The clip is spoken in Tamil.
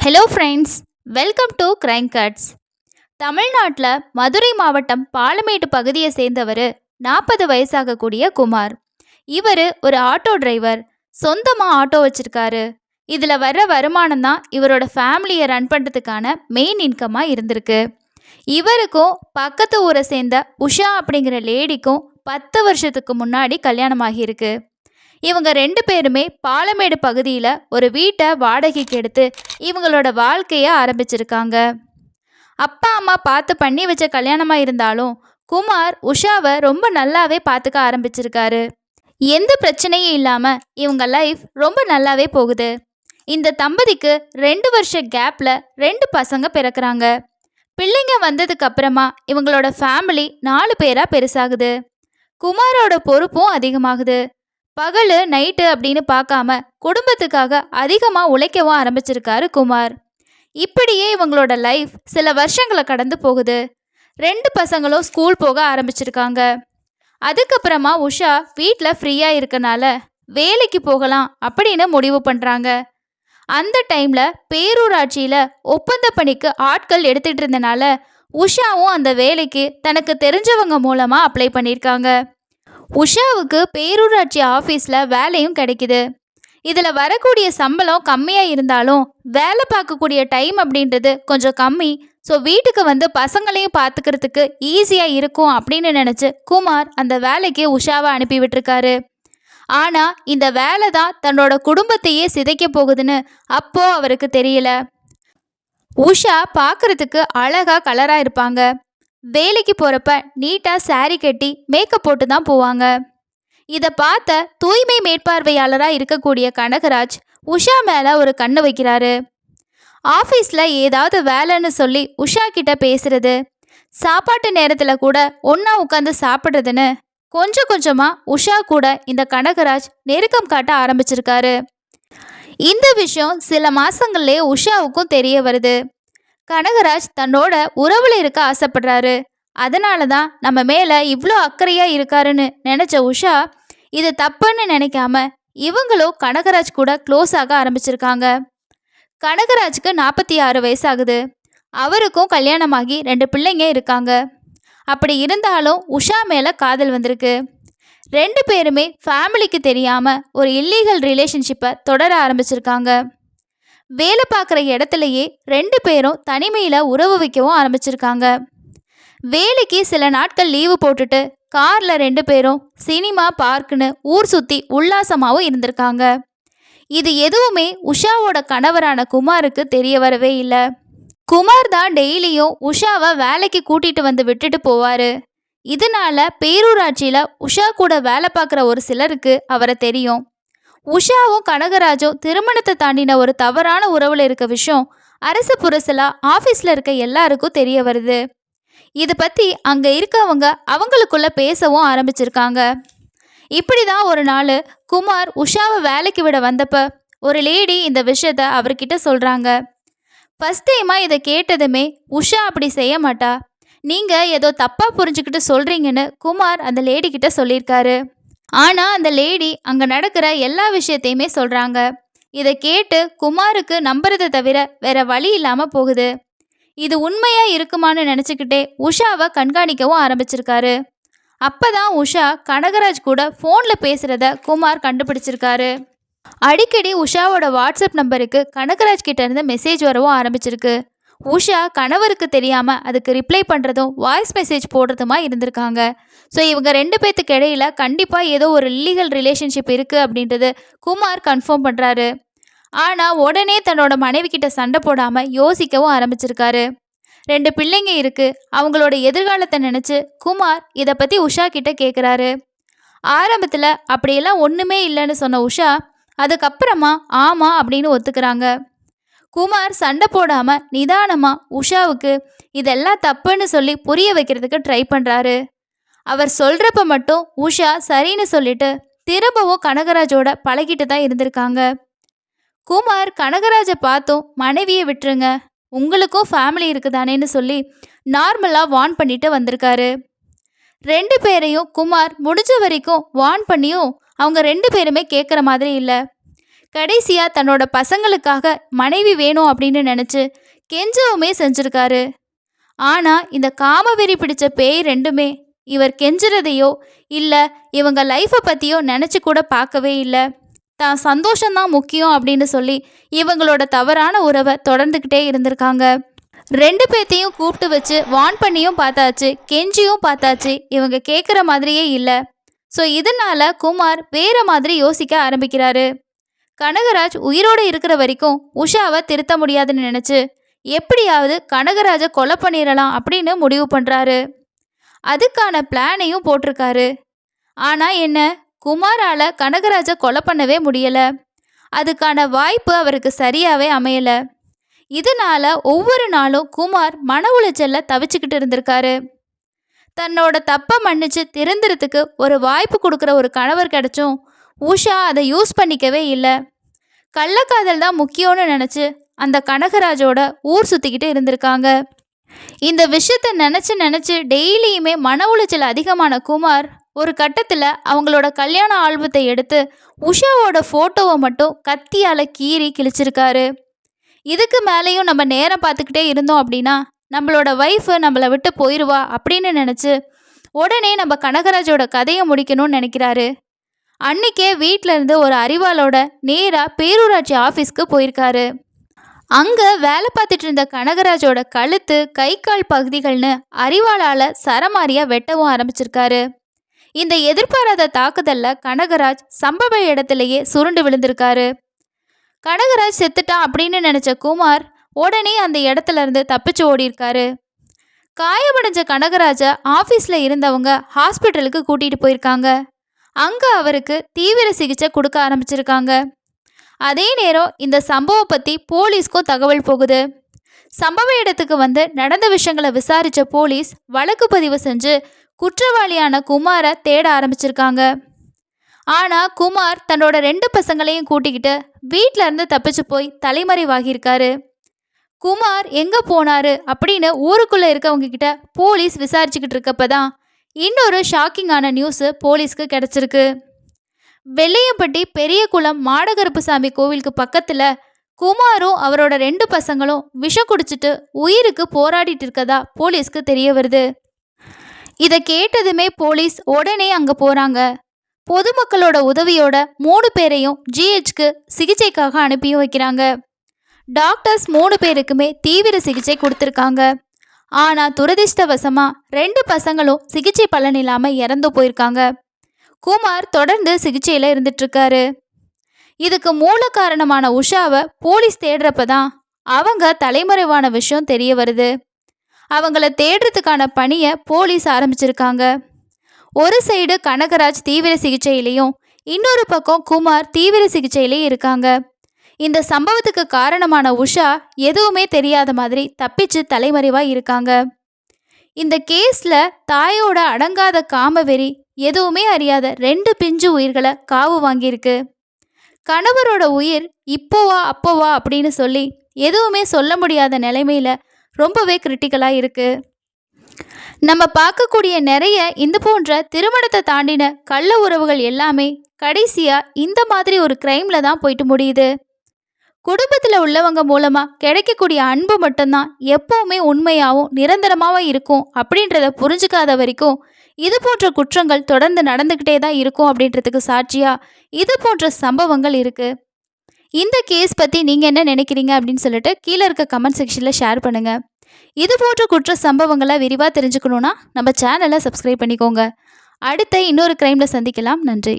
Hello friends, welcome to crime cuts. தமிழ்நாட்டில் மதுரை மாவட்டம் பாலமேடு பகுதியை சேர்ந்தவர் 40 வயசாகக்கூடிய குமார். இவர் ஒரு ஆட்டோ டிரைவர், சொந்தமாக ஆட்டோ வச்சிருக்காரு. இதில் வர்ற வருமானம் தான் இவரோட ஃபேமிலியை ரன் பண்ணுறதுக்கான மெயின் இன்கமாக இருந்திருக்கு. இவருக்கும் பக்கத்து ஊரை சேர்ந்த உஷா அப்படிங்கிற லேடிக்கும் 10 வருஷத்துக்கு முன்னாடி கல்யாணம் ஆகியிருக்கு. இவங்க 2 பேருமே பாலமேடு பகுதியில் ஒரு வீட்டை வாடகைக்கு எடுத்து இவங்களோட வாழ்க்கையை ஆரம்பிச்சிருக்காங்க. அப்பா அம்மா பார்த்து பண்ணி வச்ச கல்யாணமாக இருந்தாலும் குமார் உஷாவை ரொம்ப நல்லாவே பார்த்துக்க ஆரம்பிச்சிருக்காரு. எந்த பிரச்சனையும் இல்லாமல் இவங்க லைஃப் ரொம்ப நல்லாவே போகுது. இந்த தம்பதிக்கு 2 வருஷ கேப்பில் 2 பசங்க பிறக்கிறாங்க. பிள்ளைங்க வந்ததுக்கு அப்புறமா இவங்களோட ஃபேமிலி 4 பேராக பெருசாகுது. குமாரோட பொறுப்பும் அதிகமாகுது. பகல் நைட்டு அப்படின்னு பார்க்காம குடும்பத்துக்காக அதிகமாக உழைக்கவும் ஆரம்பிச்சிருக்காரு குமார். இப்படியே இவங்களோட லைஃப் சில வருஷங்களை கடந்து போகுது. 2 பசங்களும் ஸ்கூல் போக ஆரம்பிச்சிருக்காங்க. அதுக்கப்புறமா உஷா வீட்டில் ஃப்ரீயாக இருக்கனால வேலைக்கு போகலாம் அப்படின்னு முடிவு பண்ணுறாங்க. அந்த டைமில் பேரூராட்சியில் ஒப்பந்த பணிக்கு ஆட்கள் எடுத்துகிட்டு இருந்தனால உஷாவும் அந்த வேலைக்கு தனக்கு தெரிஞ்சவங்க மூலமாக அப்ளை பண்ணியிருக்காங்க. உஷாவுக்கு பேரூராட்சி ஆஃபீஸில் வேலையும் கிடைக்குது. இதில் வரக்கூடிய சம்பளம் கம்மியாக இருந்தாலும் வேலை பார்க்கக்கூடிய டைம் அப்படின்றது கொஞ்சம் கம்மி. ஸோ வீட்டுக்கு வந்து பசங்களையும் பார்த்துக்கிறதுக்கு ஈஸியாக இருக்கும் அப்படின்னு நினச்சி குமார் அந்த வேலைக்கு உஷாவை அனுப்பி விட்டுருக்காரு. ஆனால் இந்த வேலை தான் தன்னோட குடும்பத்தையே சிதைக்க போகுதுன்னு அப்போது அவருக்கு தெரியல. உஷா பார்க்குறதுக்கு அழகாக கலராக இருப்பாங்க. வேலைக்கு போகிறப்ப நீட்டாக சாரி கட்டி மேக்கப் போட்டு தான் போவாங்க. இதை பார்த்த தூய்மை மேற்பார்வையாளராக இருக்கக்கூடிய கனகராஜ் உஷா மேலே ஒரு கண்ணு வைக்கிறாரு. ஆஃபீஸில் ஏதாவது வேலைன்னு சொல்லி உஷா கிட்ட பேசுறது, சாப்பாட்டு நேரத்தில் கூட ஒன்றா உட்காந்து சாப்பிட்றதுன்னு கொஞ்சம் கொஞ்சமாக உஷா கூட இந்த கனகராஜ் நெருக்கம் காட்ட ஆரம்பிச்சிருக்காரு. இந்த விஷயம் சில மாதங்கள்லேயே உஷாவுக்கும் தெரிய வருது. கனகராஜ் தன்னோட உறவில் இருக்க ஆசைப்படுறாரு. அதனால தான் நம்ம மேலே இவ்வளோ அக்கறையாக இருக்காருன்னு நினச்ச உஷா இது தப்புன்னு நினைக்காம இவங்களும் கனகராஜ் கூட க்ளோஸ் ஆக ஆரம்பிச்சிருக்காங்க. கனகராஜுக்கு 46 வயசாகுது. அவருக்கும் கல்யாணமாகி 2 பிள்ளைங்க இருக்காங்க. அப்படி இருந்தாலும் உஷா மேலே காதல் வந்திருக்கு. 2 பேருமே ஃபேமிலிக்கு தெரியாமல் ஒரு இல்லீகல் ரிலேஷன்ஷிப்பை தொடர ஆரம்பிச்சிருக்காங்க. வேலை பார்க்குற இடத்துலையே 2 பேரும் தனிமையில் உறவு வைக்கவும் ஆரம்பிச்சிருக்காங்க. வேலைக்கு சில நாட்கள் லீவு போட்டுட்டு காரில் 2 பேரும் சினிமா, பார்க்குன்னு ஊர் சுற்றி உல்லாசமாகவும் இருந்திருக்காங்க. இது எதுவுமே உஷாவோட கணவரான குமாருக்கு தெரிய வரவே இல்லை. குமார் தான் டெய்லியும் உஷாவை வேலைக்கு கூட்டிகிட்டு வந்து விட்டுட்டு போவார். இதனால பேரூராட்சியில் உஷா கூட வேலை பார்க்குற ஒரு சிலருக்கு அவரை தெரியும். உஷாவும் கனகராஜும் திருமணத்தை தாண்டின ஒரு தவறான உறவில் இருக்க விஷயம் அரசு புரசலா ஆஃபீஸில் இருக்க எல்லாருக்கும் தெரிய வருது. இதை பற்றி அங்கே இருக்கவங்க அவங்களுக்குள்ள பேசவும் ஆரம்பிச்சிருக்காங்க. இப்படி தான் ஒரு நாள் குமார் உஷாவை வேலைக்கு விட வந்தப்ப ஒரு லேடி இந்த விஷயத்த அவர்கிட்ட சொல்கிறாங்க. ஃபஸ்ட் டைமாக இதை கேட்டதுமே உஷா அப்படி செய்ய மாட்டா, நீங்கள் ஏதோ தப்பாக புரிஞ்சுக்கிட்டு சொல்கிறீங்கன்னு குமார் அந்த லேடி கிட்ட சொல்லியிருக்காரு. ஆனால் அந்த லேடி அங்கே நடக்கிற எல்லா விஷயத்தையுமே சொல்கிறாங்க. இதை கேட்டு குமாருக்கு நம்புறதை தவிர வேற வழி இல்லாமல் போகுது. இது உண்மையாக இருக்குமான்னு நினச்சிக்கிட்டே உஷாவை கண்காணிக்கவும் ஆரம்பிச்சிருக்காரு. அப்போ தான் உஷா கனகராஜ் கூட ஃபோனில் பேசுகிறத குமார் கண்டுபிடிச்சிருக்காரு. அடிக்கடி உஷாவோட வாட்ஸ்அப் நம்பருக்கு கனகராஜ் கிட்டேருந்து மெசேஜ் வரவும் ஆரம்பிச்சிருக்கு. உஷா கணவருக்கு தெரியாமல் அதுக்கு ரிப்ளை பண்ணுறதும் வாய்ஸ் மெசேஜ் போடுறதுமா இருந்திருக்காங்க. ஸோ இவங்க 2 பேர்த்துக்கு இடையில கண்டிப்பாக ஏதோ ஒரு இல்லீகல் ரிலேஷன்ஷிப் இருக்குது அப்படின்றது குமார் கன்ஃபார்ம் பண்ணுறாரு. ஆனால் உடனே தன்னோட மனைவி கிட்ட சண்டை போடாமல் யோசிக்கவும் ஆரம்பிச்சிருக்காரு. 2 பிள்ளைங்க இருக்குது. அவங்களோட எதிர்காலத்தை நினச்சி குமார் இதை பற்றி உஷா கிட்ட கேட்குறாரு. ஆரம்பத்தில் அப்படியெல்லாம் ஒன்றுமே இல்லைன்னு சொன்ன உஷா அதுக்கப்புறமா ஆமாம் அப்படின்னு ஒத்துக்கிறாங்க. குமார் சண்டை போடாமல் நிதானமாக உஷாவுக்கு இதெல்லாம் தப்புன்னு சொல்லி புரிய வைக்கிறதுக்கு ட்ரை பண்ணுறாரு. அவர் சொல்கிறப்ப மட்டும் உஷா சரின்னு சொல்லிட்டு திரும்பவும் கனகராஜோட பழகிட்டு தான் இருந்திருக்காங்க. குமார் கனகராஜை பார்த்தும் மனைவியை விட்டுருங்க, உங்களுக்கும் ஃபேமிலி இருக்குதானேன்னு சொல்லி நார்மலாக வார்ன் பண்ணிட்டு வந்திருக்காரு. 2 பேரையும் குமார் முடிஞ்ச வரைக்கும் வார்ன் பண்ணியும் அவங்க 2 பேருமே கேட்குற மாதிரி இல்லை. கடைசியாக தன்னோட பசங்களுக்காக மனைவி வேணும் அப்படின்னு நினச்சி கெஞ்சவுமே செஞ்சுருக்காரு. ஆனால் இந்த காமவெறி பிடிச்ச பேய் ரெண்டுமே இவர் கெஞ்சுறதையோ இல்லை இவங்க லைஃப்பை பற்றியோ நினச்சி கூட பார்க்கவே இல்லை. தான் சந்தோஷம்தான் முக்கியம் அப்படின்னு சொல்லி இவங்களோட தவறான உறவை தொடர்ந்துக்கிட்டே இருந்திருக்காங்க. 2 பேர்த்தையும் கூப்பிட்டு வச்சு வான் பண்ணியும் பார்த்தாச்சு, கெஞ்சியும் பார்த்தாச்சு, இவங்க கேட்குற மாதிரியே இல்லை. ஸோ இதனால குமார் வேற மாதிரி யோசிக்க ஆரம்பிக்கிறாரு. கனகராஜ் உயிரோடு இருக்கிற வரைக்கும் உஷாவை திருத்த முடியாதுன்னு நினச்சி எப்படியாவது கனகராஜை கொலை பண்ணிடலாம் அப்படின்னு முடிவு பண்ணுறாரு. அதுக்கான பிளானையும் போட்டிருக்காரு. ஆனால் என்ன, குமாரால் கனகராஜை கொலை பண்ணவே முடியலை. அதுக்கான வாய்ப்பு அவருக்கு சரியாகவே அமையலை. இதனால் ஒவ்வொரு நாளும் குமார் மன உளைச்சலில் தவிச்சுக்கிட்டு இருந்திருக்காரு. தன்னோட தப்பை மன்னிச்சு திருந்துறதுக்கு ஒரு வாய்ப்பு கொடுக்குற ஒரு கணவர் கிடைச்சும் உஷா அதை யூஸ் பண்ணிக்கவே இல்லை. கள்ளக்காதல் தான் முக்கியம்னு நினச்சி அந்த கனகராஜோட ஊர் சுற்றிக்கிட்டு இருந்திருக்காங்க. இந்த விஷயத்தை நினச்சி டெய்லியுமே மன உளைச்சல் அதிகமான குமார் ஒரு கட்டத்தில் அவங்களோட கல்யாண ஆல்பத்தை எடுத்து உஷாவோட ஃபோட்டோவை மட்டும் கத்தியால் கீறி கிழிச்சிருக்காரு. இதுக்கு மேலேயும் நம்ம நேரம் பார்த்துக்கிட்டே இருந்தோம் அப்படின்னா நம்மளோட ஒய்ஃபு நம்மளை விட்டு போயிடுவா அப்படின்னு நினச்சி உடனே நம்ம கனகராஜோட கதையை முடிக்கணும்னு நினைக்கிறாரு. அன்னைக்கே வீட்டிலேருந்து ஒரு அறிவாளோட நேராக பேரூராட்சி ஆஃபீஸ்க்கு போயிருக்காரு. அங்கே வேலை பார்த்துட்டு இருந்த கனகராஜோட கழுத்து, கை கால் பகுதிகள்னு அறிவாளால் சரமாரியாக வெட்டவும் ஆரம்பிச்சிருக்காரு. இந்த எதிர்பாராத தாக்குதலில் கனகராஜ் சம்பவ இடத்துலையே சுருண்டு விழுந்திருக்காரு. கனகராஜ் செத்துட்டான் அப்படின்னு நினச்ச குமார் உடனே அந்த இடத்துல இருந்து தப்பிச்சு ஓடியிருக்காரு. காயமடைஞ்ச கனகராஜை ஆஃபீஸில் இருந்தவங்க ஹாஸ்பிட்டலுக்கு கூட்டிகிட்டு போயிருக்காங்க. அங்கே அவருக்கு தீவிர சிகிச்சை கொடுக்க ஆரம்பிச்சிருக்காங்க. அதே நேரம் இந்த சம்பவம் பற்றி போலீஸ்க்கும் தகவல் போகுது. சம்பவ இடத்துக்கு வந்து நடந்த விஷயங்களை விசாரித்த போலீஸ் வழக்கு பதிவு செஞ்சு குற்றவாளியான குமாரை தேட ஆரம்பிச்சிருக்காங்க. ஆனால் குமார் தன்னோட 2 பசங்களையும் கூட்டிக்கிட்டு வீட்டில் இருந்து தப்பிச்சு போய் தலைமறைவாகியிருக்காரு. குமார் எங்கே போனாரு அப்படின்னு ஊருக்குள்ளே இருக்கவங்க கிட்ட போலீஸ் விசாரிச்சுக்கிட்டு இருக்கப்ப தான் இன்னொரு ஷாக்கிங்கான நியூஸு போலீஸ்க்கு கிடச்சிருக்கு. வெள்ளையம்பட்டி பெரியகுளம் மாடகருப்புசாமி கோவிலுக்கு பக்கத்தில் குமாரும் அவரோட 2 பசங்களும் விஷம் குடிச்சிட்டு உயிருக்கு போராடிட்டு இருக்கதா போலீஸ்க்கு தெரிய வருது. இதை கேட்டதுமே போலீஸ் உடனே அங்கே போகிறாங்க. பொதுமக்களோட உதவியோட 3 பேரையும் ஜிஹெச்க்கு சிகிச்சைக்காக அனுப்பியும் வைக்கிறாங்க. டாக்டர்ஸ் 3 பேருக்குமே தீவிர சிகிச்சை கொடுத்துருக்காங்க. ஆனால் துரதிர்ஷ்டவசமாக 2 பசங்களும் சிகிச்சை பலன் இல்லாமல் இறந்து போயிருக்காங்க. குமார் தொடர்ந்து சிகிச்சையில் இருந்துட்டுருக்காரு. இதுக்கு மூல காரணமான உஷாவை போலீஸ் தேடுறப்ப தான் அவங்க தலைமறைவான விஷயம் தெரிய வருது. அவங்கள தேடுறதுக்கான பணியை போலீஸ் ஆரம்பிச்சிருக்காங்க. ஒரு சைடு கனகராஜ் தீவிர சிகிச்சையிலையும் இன்னொரு பக்கம் குமார் தீவிர சிகிச்சையிலையும் இருக்காங்க. இந்த சம்பவத்துக்கு காரணமான உஷா எதுவுமே தெரியாத மாதிரி தப்பிச்சு தலைமறைவாக இருக்காங்க. இந்த கேஸில் தாயோட அடங்காத காமவெறி எதுவுமே அறியாத 2 பிஞ்சு உயிர்களை காவு வாங்கியிருக்கு. கணவரோட உயிர் இப்போவா அப்போவா அப்படின்னு சொல்லி எதுவுமே சொல்ல முடியாத நிலைமையில் ரொம்பவே கிரிட்டிக்கலாக இருக்குது. நம்ம பார்க்கக்கூடிய நிறைய இந்த போன்ற திருமணத்தை தாண்டின கள்ள உறவுகள் எல்லாமே கடைசியாக இந்த மாதிரி ஒரு க்ரைமில் தான் போயிட்டு முடியுது. குடும்பத்தில் உள்ளவங்க மூலமாக கிடைக்கக்கூடிய அன்பு மட்டும்தான் எப்போவுமே உண்மையாகவும் நிரந்தரமாகவும் இருக்கும் அப்படின்றத புரிஞ்சுக்காத வரைக்கும் இது போன்ற குற்றங்கள் தொடர்ந்து நடந்துக்கிட்டே தான் இருக்கும் அப்படின்றதுக்கு சாட்சியாக இது போன்ற சம்பவங்கள் இருக்குது. இந்த கேஸ் பற்றி நீங்கள் என்ன நினைக்கிறீங்க அப்படின்னு சொல்லிட்டு கீழே இருக்க கமெண்ட் செக்ஷனில் ஷேர் பண்ணுங்கள். இது போன்ற குற்ற சம்பவங்களை விரிவாக தெரிஞ்சுக்கணுன்னா நம்ம சேனலை சப்ஸ்கிரைப் பண்ணிக்கோங்க. அடுத்த இன்னொரு க்ரைமில் சந்திக்கலாம். நன்றி.